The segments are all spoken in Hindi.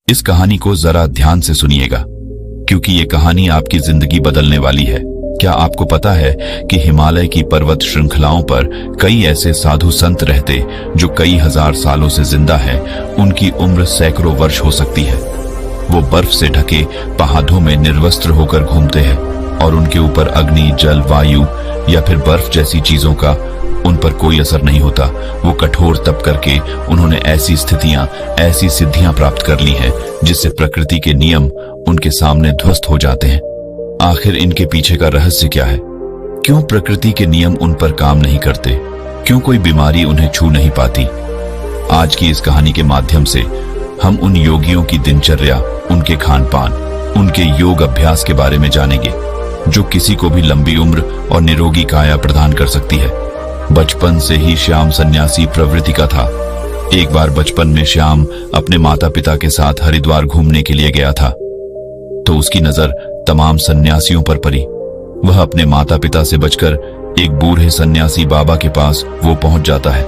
इस कहानी को जरा ध्यान से सुनिएगा, क्योंकि ये कहानी आपकी जिंदगी बदलने वाली है। क्या आपको पता है कि हिमालय की पर्वत श्रृंखलाओं पर कई ऐसे साधु संत रहते जो कई हजार सालों से जिंदा है। उनकी उम्र सैकड़ों वर्ष हो सकती है। वो बर्फ से ढके पहाड़ों में निर्वस्त्र होकर घूमते हैं और उनके ऊपर अग्नि, जल, वायु या फिर बर्फ जैसी चीजों का उन पर कोई असर नहीं होता। वो कठोर तप करके उन्होंने ऐसी स्थितियां, ऐसी सिद्धियां प्राप्त कर ली हैं जिससे प्रकृति के नियम उनके सामने ध्वस्त हो जाते हैं। आखिर इनके पीछे का रहस्य क्या है? क्यों प्रकृति के नियम उन पर काम नहीं करते? क्यों कोई बीमारी उन्हें छू नहीं पाती? आज की इस कहानी के माध्यम से हम उन योगियों की दिनचर्या, उनके खान पान, उनके योग अभ्यास के बारे में जानेंगे जो किसी को भी लंबी उम्र और निरोगी काया प्रदान कर सकती है। बचपन से ही श्याम सन्यासी प्रवृत्ति का था। एक बार बचपन में श्याम अपने माता पिता के साथ हरिद्वार घूमने के लिए गया था, तो उसकी नजर तमाम सन्यासियों पर पड़ी। वह अपने माता पिता से बचकर एक बूढ़े सन्यासी बाबा के पास वो पहुंच जाता है।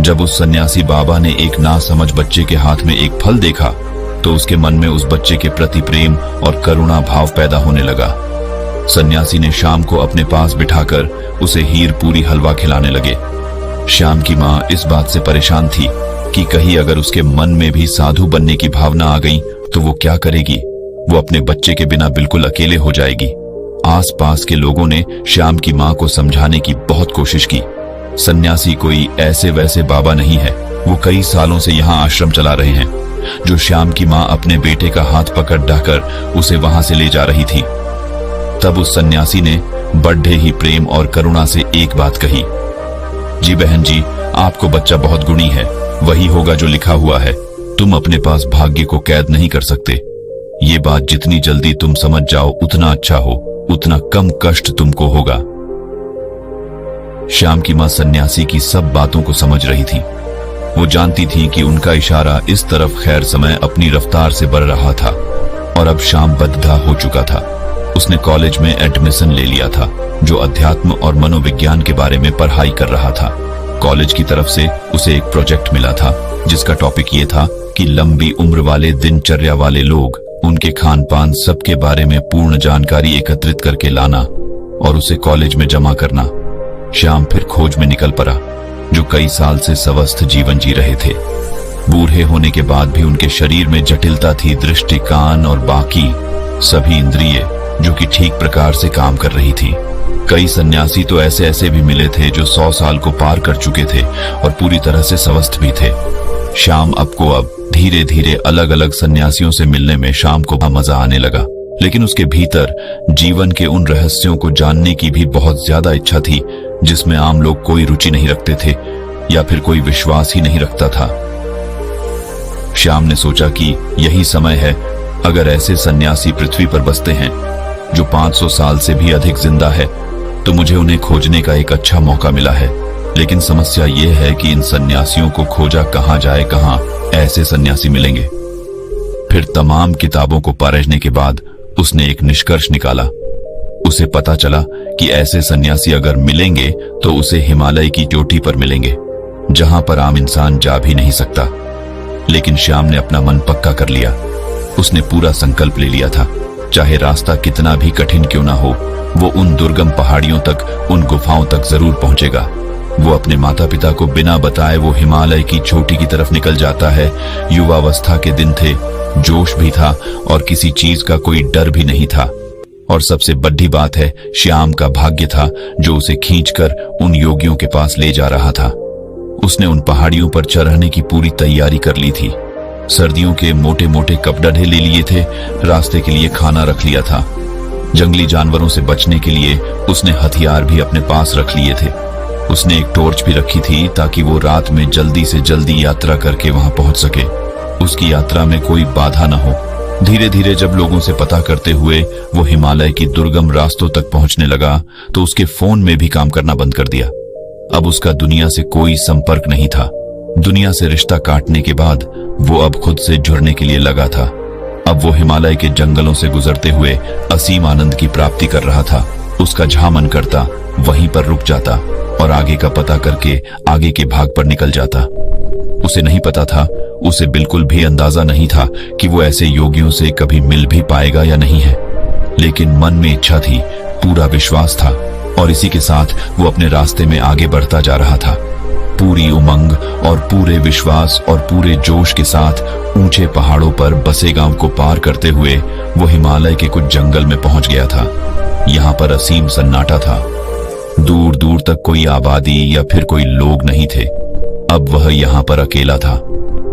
जब उस सन्यासी बाबा ने एक नासमझ बच्चे के हाथ में एक फल देखा, तो उसके मन में उस बच्चे के प्रति प्रेम और करुणा भाव पैदा होने लगा। सन्यासी ने श्याम को अपने पास बिठाकर उसे हीर पूरी हलवा खिलाने लगे। श्याम की मां इस बात से परेशान थी कि कहीं अगर उसके मन में भी साधु बनने की भावना आ गई तो वो क्या करेगी? वो अपने बच्चे के बिना बिल्कुल अकेले हो जाएगी। आसपास के लोगों ने श्याम की मां को समझाने की बहुत कोशिश की। सन्यासी कोई ऐसे वैसे बाबा नहीं है। वो कई सालों से यहाँ आश्रम चला रहे हैं। जो श्याम की मां अपने बेटे का हाथ पकड़ ढाकर उसे वहां से ले जा रही थी, तब उस सन्यासी ने बड़े ही प्रेम और करुणा से एक बात कही, जी बहन जी, आपको बच्चा बहुत गुणी है। वही होगा जो लिखा हुआ है। तुम अपने पास भाग्य को कैद नहीं कर सकते। ये बात जितनी जल्दी तुम समझ जाओ उतना अच्छा हो, उतना कम कष्ट तुमको होगा। श्याम की मां सन्यासी की सब बातों को समझ रही थी। वो जानती थी कि उनका इशारा इस तरफ खैर समय अपनी रफ्तार से बढ़ रहा था और अब श्याम बद्धा हो चुका था। उसने कॉलेज में एडमिशन ले लिया था, जो अध्यात्म और मनोविज्ञान के बारे में पढ़ाई कर रहा था। कॉलेज की तरफ से उसे एक प्रोजेक्ट मिला था जिसका टॉपिक ये था कि लंबी उम्र वाले दिनचर्या वाले लोग, उनके खान पान, सबके बारे में पूर्ण जानकारी एकत्रित करके लाना और उसे कॉलेज में जमा करना। श्याम फिर खोज में निकल पड़ा। जो कई साल से स्वस्थ जीवन जी रहे थे, बूढ़े होने के बाद भी उनके शरीर में जटिलता थी। दृष्टि, कान और बाकी सभी इंद्रिय जो कि ठीक प्रकार से काम कर रही थी। कई सन्यासी तो ऐसे ऐसे भी मिले थे जो 100 साल को पार कर चुके थे और पूरी तरह से स्वस्थ भी थे। श्याम अब धीरे धीरे अलग अलग सन्यासियों से मिलने में श्याम को मजा आने लगा, लेकिन उसके भीतर जीवन के उन रहस्यों को जानने की भी बहुत ज्यादा इच्छा थी जिसमें आम लोग कोई रुचि नहीं रखते थे या फिर कोई विश्वास ही नहीं रखता था। श्याम ने सोचा कि यही समय है। अगर ऐसे सन्यासी पृथ्वी पर बसते हैं जो 500 साल से भी अधिक जिंदा है, तो मुझे उन्हें खोजने का एक अच्छा मौका मिला है। लेकिन समस्या ये है कि इन सन्यासियों को खोजा कहां जाए, कहां ऐसे सन्यासी मिलेंगे। फिर तमाम किताबों को परखने के बाद उसने एक निष्कर्ष निकाला। उसे पता चला कि ऐसे सन्यासी अगर मिलेंगे तो उसे हिमालय की चोटी पर मिलेंगे, जहां पर आम इंसान जा भी नहीं सकता। लेकिन श्याम ने अपना मन पक्का कर लिया। उसने पूरा संकल्प ले लिया था, चाहे रास्ता कितना भी कठिन क्यों ना हो, वो उन दुर्गम पहाड़ियों तक, उन गुफाओं तक जरूर पहुंचेगा। वो अपने माता पिता को बिना बताए वो हिमालय की चोटी की तरफ निकल जाता है। युवावस्था के दिन थे, जोश भी था और किसी चीज का कोई डर भी नहीं था। और सबसे बड़ी बात है, श्याम का भाग्य था जो उसे खींचकर उन योगियों के पास ले जा रहा था। उसने उन पहाड़ियों पर चढ़ने की पूरी तैयारी कर ली थी। सर्दियों के मोटे मोटे कपड़े ले लिए थे, रास्ते के लिए खाना रख लिया था। जंगली जानवरों से बचने के लिए उसने हथियार भी अपने पास रख लिए थे। उसने एक टॉर्च भी रखी थी ताकि वो रात में जल्दी से जल्दी यात्रा करके वहां पहुंच सके। उसकी यात्रा में कोई बाधा न हो। धीरे धीरे जब लोगों से पता करते हुए वो हिमालय की दुर्गम रास्तों तक पहुंचने लगा, तो उसके फोन में भी काम करना बंद कर दिया। अब उसका दुनिया से कोई संपर्क नहीं था। दुनिया से रिश्ता काटने के बाद वो अब खुद से जुड़ने के लिए लगा था। अब वो हिमालय के जंगलों से गुजरते हुए असीम आनंद की प्राप्ति कर रहा था। उसका जहां मन करता वहीं पर रुक जाता और आगे का पता करके आगे के भाग पर निकल जाता। उसे नहीं पता था, उसे बिल्कुल भी अंदाजा नहीं था कि वो ऐसे योगियों से कभी मिल भी पाएगा या नहीं है, लेकिन मन में इच्छा थी, पूरा विश्वास था और इसी के साथ वो अपने रास्ते में आगे बढ़ता जा रहा था। पूरी उमंग और पूरे विश्वास और पूरे जोश के साथ ऊंचे पहाड़ों पर बसे गांव को पार करते हुए वो हिमालय के कुछ जंगल में पहुंच गया था। यहाँ पर असीम सन्नाटा था, दूर दूर तक कोई आबादी या फिर कोई लोग नहीं थे। अब वह यहाँ पर अकेला था।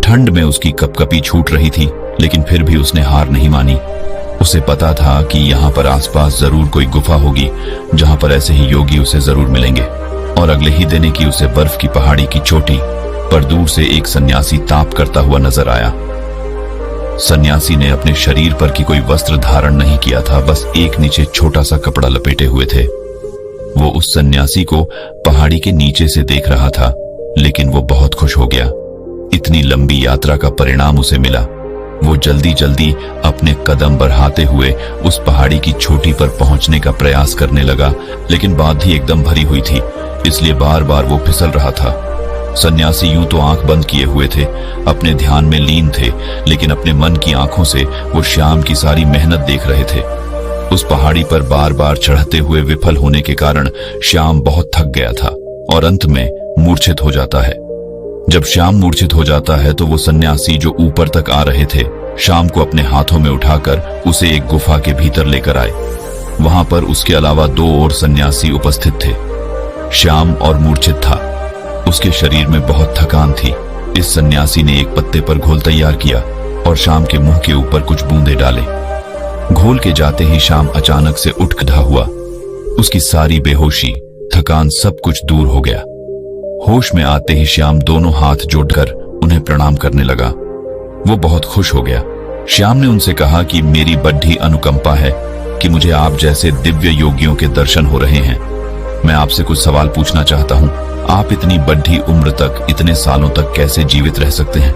ठंड में उसकी कपकपी छूट रही थी, लेकिन फिर भी उसने हार नहीं मानी। उसे पता था कि यहाँ पर आसपास जरूर कोई गुफा होगी जहां पर ऐसे ही योगी उसे जरूर मिलेंगे। और अगले ही दिन की उसे बर्फ की पहाड़ी की चोटी पर दूर से एक सन्यासी ताप करता हुआ नजर आया। सन्यासी ने अपने शरीर पर की कोई वस्त्र धारण नहीं किया था, बस एक नीचे छोटा सा कपड़ा लपेटे हुए थे। वो उस सन्यासी को पहाड़ी के नीचे से देख रहा था, लेकिन वो बहुत खुश हो गया। इतनी लंबी यात्रा का परिणाम उसे मिला। वो जल्दी जल्दी अपने कदम बढ़ाते हुए उस पहाड़ी की चोटी पर पहुंचने का प्रयास करने लगा, लेकिन बात ही एकदम भरी हुई थी, इसलिए बार बार वो फिसल रहा था। सन्यासी यूं तो आंख बंद किए हुए थे, अपने ध्यान में लीन थे, लेकिन अपने मन की आंखों से वो श्याम की सारी मेहनत देख रहे थे। उस पहाड़ी पर बार बार चढ़ते हुए विफल होने के कारण श्याम बहुत थक गया था और अंत में मूर्छित हो जाता है। जब श्याम मूर्छित हो जाता है तो वो सन्यासी जो ऊपर तक आ रहे थे, श्याम को अपने हाथों में उठाकर उसे एक गुफा के भीतर लेकर आए। वहां पर उसके अलावा 2 और सन्यासी उपस्थित थे। श्याम और मूर्छित था, उसके शरीर में बहुत थकान थी। इस सन्यासी ने एक पत्ते पर घोल तैयार किया और श्याम के मुंह के ऊपर कुछ बूंदे डाले। घोल के जाते ही श्याम अचानक से उठ खड़ा हुआ। उसकी सारी बेहोशी, थकान, सब कुछ दूर हो गया। होश में आते ही श्याम दोनों हाथ जोड़कर उन्हें प्रणाम करने लगा। वो बहुत खुश हो गया। श्याम ने उनसे कहा कि मेरी बड़ी अनुकंपा है कि मुझे आप जैसे दिव्य योगियों के दर्शन हो रहे हैं। मैं आपसे कुछ सवाल पूछना चाहता हूं। आप इतनी बड़ी उम्र तक, इतने सालों तक कैसे जीवित रह सकते हैं?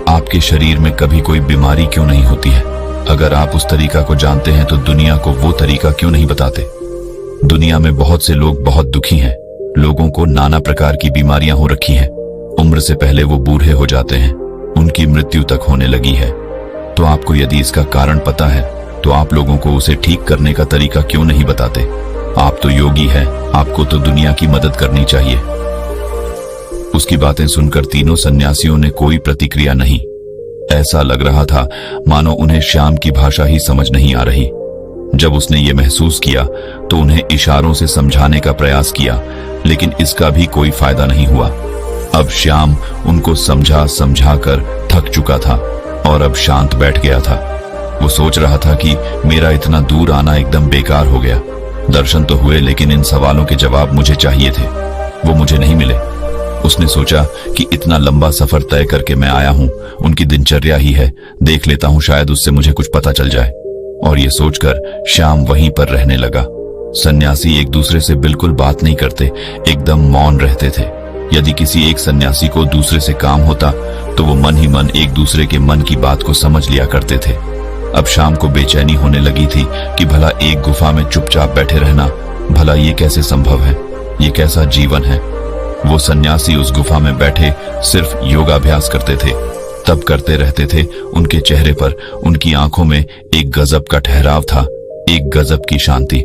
आपके शरीर में कभी कोई बीमारी क्यों नहीं होती है? अगर आप उस तरीका को जानते हैं तो दुनिया को वो तरीका क्यों नहीं बताते? दुनिया में बहुत से लोग बहुत दुखी हैं। लोगों को नाना प्रकार की बीमारियां हो रखी हैं। उम्र से पहले वो बूढ़े हो जाते हैं, उनकी मृत्यु तक होने लगी है। तो आपको यदि इसका कारण पता है तो आप लोगों को उसे ठीक करने का तरीका क्यों नहीं बताते? आप तो योगी हैं, आपको तो दुनिया की मदद करनी चाहिए। उसकी बातें सुनकर तीनों सन्यासियों ने कोई प्रतिक्रिया नहीं। ऐसा लग रहा था मानो उन्हें श्याम की भाषा ही समझ नहीं आ रही। जब उसने ये महसूस किया तो उन्हें इशारों से समझाने का प्रयास किया, लेकिन इसका भी कोई फायदा नहीं हुआ। अब श्याम उनको समझा कर थक चुका था और अब शांत बैठ गया था। वो सोच रहा था कि मेरा इतना दूर आना एकदम बेकार हो गया। दर्शन तो हुए, लेकिन इन सवालों के जवाब मुझे चाहिए थे, वो मुझे नहीं मिले। उसने सोचा कि इतना लंबा सफर तय करके मैं आया हूं, उनकी दिनचर्या ही है, देख लेता हूं, शायद उससे मुझे कुछ पता चल जाए। और ये सोचकर श्याम वहीं पर रहने लगा। सन्यासी एक दूसरे से बिल्कुल बात नहीं करते, एकदम मौन रहते थे। यदि किसी एक सन्यासी को दूसरे से काम होता तो वो मन ही मन एक दूसरे के मन की बात को समझ लिया करते थे। अब शाम को बेचैनी होने लगी थी कि भला एक गुफा में चुपचाप बैठे रहना, भला ये कैसे संभव है? ये कैसा जीवन है? वो सन्यासी उस गुफा में बैठे सिर्फ योगाभ्यास करते थे, तब करते रहते थे। उनके चेहरे पर, उनकी आंखों में एक गजब का ठहराव था, एक गजब की शांति।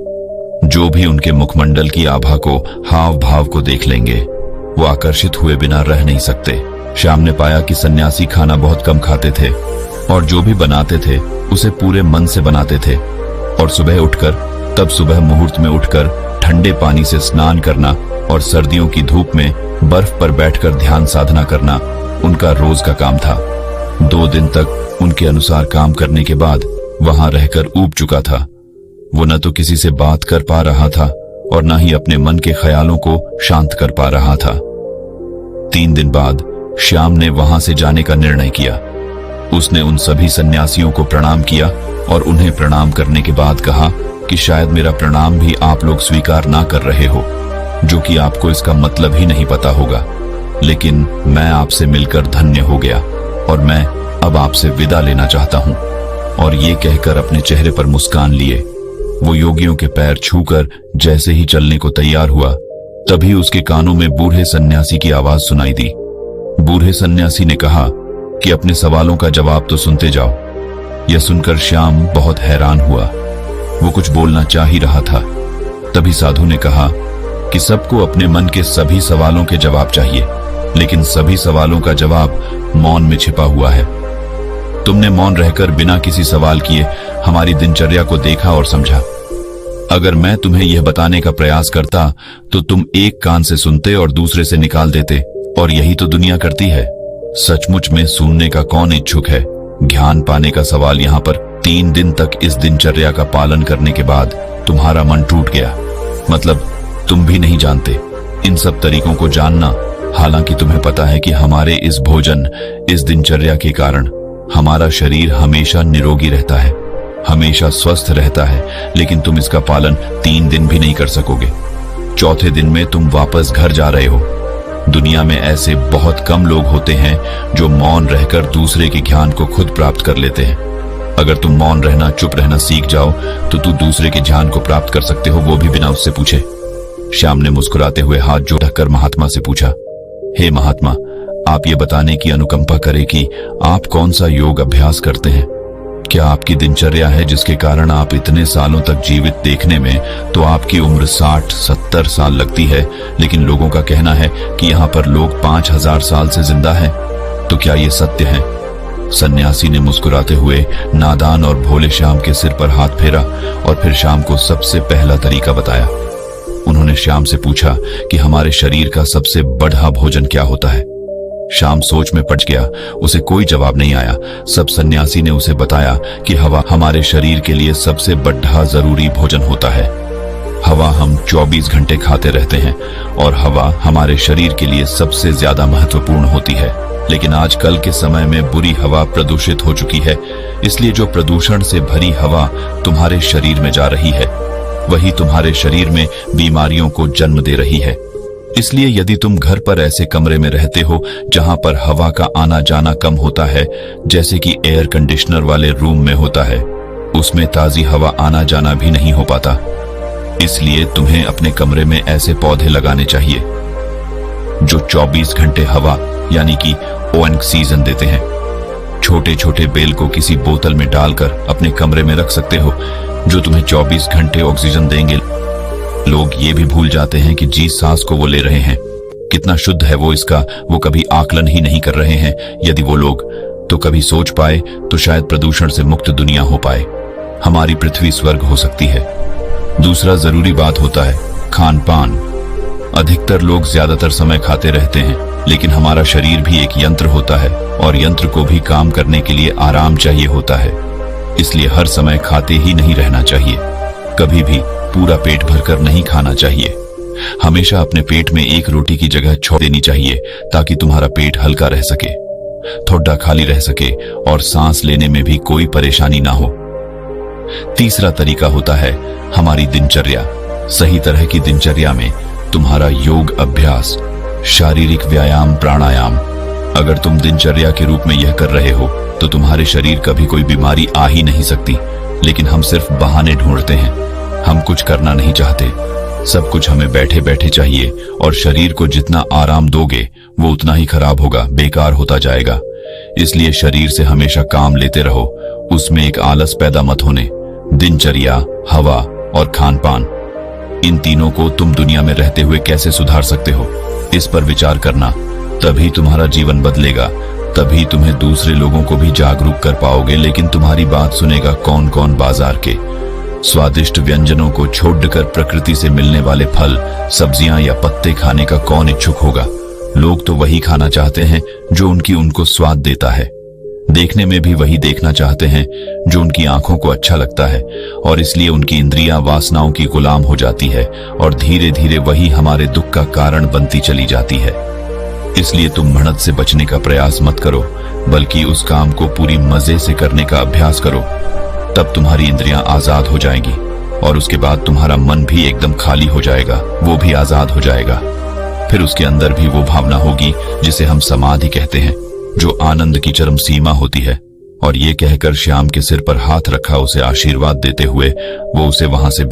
जो भी उनके मुखमंडल की आभा को, हाव भाव को देख लेंगे, वो आकर्षित हुए बिना रह नहीं सकते। श्याम ने पाया कि सन्यासी खाना बहुत कम खाते थे और जो भी बनाते थे उसे पूरे मन से बनाते थे। और सुबह उठकर, तब सुबह मुहूर्त में उठकर ठंडे पानी से स्नान करना और सर्दियों की धूप में बर्फ पर बैठकर ध्यान साधना करना उनका रोज का काम था। 2 दिन तक उनके अनुसार काम करने के बाद वहां रहकर ऊब चुका था। वो न तो किसी से बात कर पा रहा था और न ही अपने मन के ख्यालों को शांत कर पा रहा था। 3 दिन बाद श्याम ने वहां से जाने का निर्णय किया। उसने उन सभी सन्यासियों को प्रणाम किया और उन्हें प्रणाम करने के बाद कहा कि शायद मेरा प्रणाम भी आप लोग स्वीकार ना कर रहे हो, जो कि आपको इसका मतलब ही नहीं पता होगा, लेकिन मैं आपसे मिलकर धन्य हो गया और मैं अब आपसे विदा लेना चाहता हूं। और ये कहकर अपने चेहरे पर मुस्कान लिए वो योगियों के पैर छूकर जैसे ही चलने को तैयार हुआ, तभी उसके कानों में बूढ़े सन्यासी की आवाज सुनाई दी। बूढ़े सन्यासी ने कहा कि अपने सवालों का जवाब तो सुनते जाओ। यह सुनकर श्याम बहुत हैरान हुआ। वो कुछ बोलना चाह ही रहा था, तभी साधु ने कहा कि सबको अपने मन के सभी सवालों के जवाब चाहिए, लेकिन सभी सवालों का जवाब मौन में छिपा हुआ है। तुमने मौन रहकर बिना किसी सवाल किए हमारी दिनचर्या को देखा और समझा। अगर मैं तुम्हें यह बताने का प्रयास करता तो तुम एक कान से सुनते और दूसरे से निकाल देते, और यही तो दुनिया करती है। सचमुच में सुनने का कौन इच्छुक है? ज्ञान पाने का सवाल यहाँ पर। 3 दिन तक इस दिनचर्या का पालन करने के बाद तुम्हारा मन टूट गया, मतलब तुम भी नहीं जानते इन सब तरीकों को जानना। हालांकि तुम्हें पता है कि हमारे इस भोजन, इस दिनचर्या के कारण हमारा शरीर हमेशा निरोगी रहता है, हमेशा स्वस्थ रहता है, लेकिन तुम इसका पालन 3 दिन भी नहीं कर सकोगे। चौथे दिन में तुम वापस घर जा रहे हो। दुनिया में ऐसे बहुत कम लोग होते हैं जो मौन रहकर दूसरे के ज्ञान को खुद प्राप्त कर लेते हैं। अगर तुम मौन रहना, चुप रहना सीख जाओ तो तू दूसरे के ज्ञान को प्राप्त कर सकते हो, वो भी बिना उससे पूछे। श्याम ने मुस्कुराते हुए हाथ जोड़कर महात्मा से पूछा, हे महात्मा, आप ये बताने की अनुकंपा करें कि आप कौन सा योग अभ्यास करते हैं? क्या आपकी दिनचर्या है जिसके कारण आप इतने सालों तक जीवित? देखने में तो आपकी उम्र 60-70 साल लगती है, लेकिन लोगों का कहना है कि यहाँ पर लोग 5000 साल से जिंदा हैं। तो क्या ये सत्य है? सन्यासी ने मुस्कुराते हुए नादान और भोले श्याम के सिर पर हाथ फेरा और फिर श्याम को सबसे पहला तरीका बताया। उन्होंने श्याम से पूछा कि हमारे शरीर का सबसे बड़ा भोजन क्या होता है? श्याम सोच में पड़ गया, उसे कोई जवाब नहीं आया। सब सन्यासी ने उसे बताया कि हवा हमारे शरीर के लिए सबसे बड़ा जरूरी भोजन होता है। हवा हम 24 घंटे खाते रहते हैं और हवा हमारे शरीर के लिए सबसे ज्यादा महत्वपूर्ण होती है। लेकिन आजकल के समय में बुरी हवा प्रदूषित हो चुकी है, इसलिए जो प्रदूषण से भरी हवा तुम्हारे शरीर में जा रही है, वही तुम्हारे शरीर में बीमारियों को जन्म दे रही है। इसलिए यदि तुम घर पर ऐसे कमरे में रहते हो जहां पर हवा का आना जाना कम होता है, जैसे कि एयर कंडीशनर वाले रूम में होता है, उसमें ताजी हवा आना जाना भी नहीं हो पाता। इसलिए तुम्हें अपने कमरे में ऐसे पौधे लगाने चाहिए जो 24 घंटे हवा यानी कि ऑक्सीजन देते हैं। छोटे छोटे बेल को किसी बोतल में डालकर अपने कमरे में रख सकते हो जो तुम्हें 24 घंटे ऑक्सीजन देंगे। लोग ये भी भूल जाते हैं कि जिस सांस को वो ले रहे हैं कितना शुद्ध है इसका वो कभी आकलन ही नहीं कर रहे हैं। यदि वो लोग तो कभी सोच पाए तो शायद प्रदूषण से मुक्त दुनिया हो पाए, हमारी पृथ्वी स्वर्ग हो सकती है। दूसरा जरूरी बात होता है खान पान। अधिकतर लोग ज्यादातर समय खाते रहते हैं, लेकिन हमारा शरीर भी एक यंत्र होता है और यंत्र को भी काम करने के लिए आराम चाहिए होता है। इसलिए हर समय खाते ही नहीं रहना चाहिए, कभी भी पूरा पेट भरकर नहीं खाना चाहिए। हमेशा अपने पेट में एक रोटी की जगह छोड़ देनी चाहिए ताकि तुम्हारा पेट हल्का रह सके, थोड़ा खाली रह सके और सांस लेने में भी कोई परेशानी ना हो। तीसरा तरीका होता है हमारी दिनचर्या। सही तरह की दिनचर्या में तुम्हारा योग अभ्यास, शारीरिक व्यायाम, प्राणायाम। अगर तुम दिनचर्या के रूप में यह कर रहे हो तो तुम्हारे शरीर कभी कोई बीमारी आ ही नहीं सकती। लेकिन हम सिर्फ बहाने ढूंढते हैं, हम कुछ करना नहीं चाहते। सब कुछ हमें बैठे बैठे चाहिए और शरीर को जितना आराम दोगे वो उतना ही खराब होगा, बेकार होता जाएगा। इसलिए शरीर से हमेशा काम लेते रहो, उसमें एक आलस पैदा मत होने। दिनचर्या, हवा और खान पान, इन तीनों को तुम दुनिया में रहते हुए कैसे सुधार सकते हो, इस पर विचार करना। तभी तुम्हारा जीवन बदलेगा, तभी तुम्हें दूसरे लोगों को भी जागरूक कर पाओगे। लेकिन तुम्हारी बात सुनेगा कौन कौन? बाजार के स्वादिष्ट व्यंजनों को छोड़कर प्रकृति से मिलने वाले फल, सब्जियां या पत्ते खाने का कौन इच्छुक होगा? लोग तो वही खाना चाहते हैं जो उनको स्वाद देता है। देखने में भी वही देखना चाहते हैं जो उनकी आंखों को अच्छा लगता है, और इसलिए उनकी इंद्रियां वासनाओं की गुलाम हो जाती है और धीरे धीरे वही हमारे दुख का कारण बनती चली जाती है। इसलिए तुम बढ़त से बचने का प्रयास मत करो, बल्कि उस काम को पूरी मजे से करने का अभ्यास करो। तब तुम्हारी इंद्रियां आजाद हो जाएंगी और उसके बाद तुम्हारा मन भी एकदम खाली हो जाएगा, वो भी आजाद हो जाएगा। फिर उसके अंदर भी वो भावना होगी जिसे हम समाधि कहते हैं, जो आनंद की चरम सीमा होती है। और ये कहकर श्याम के सिर पर हाथ रखा उसे आशीर्वाद देते हुए वो उसे वहां से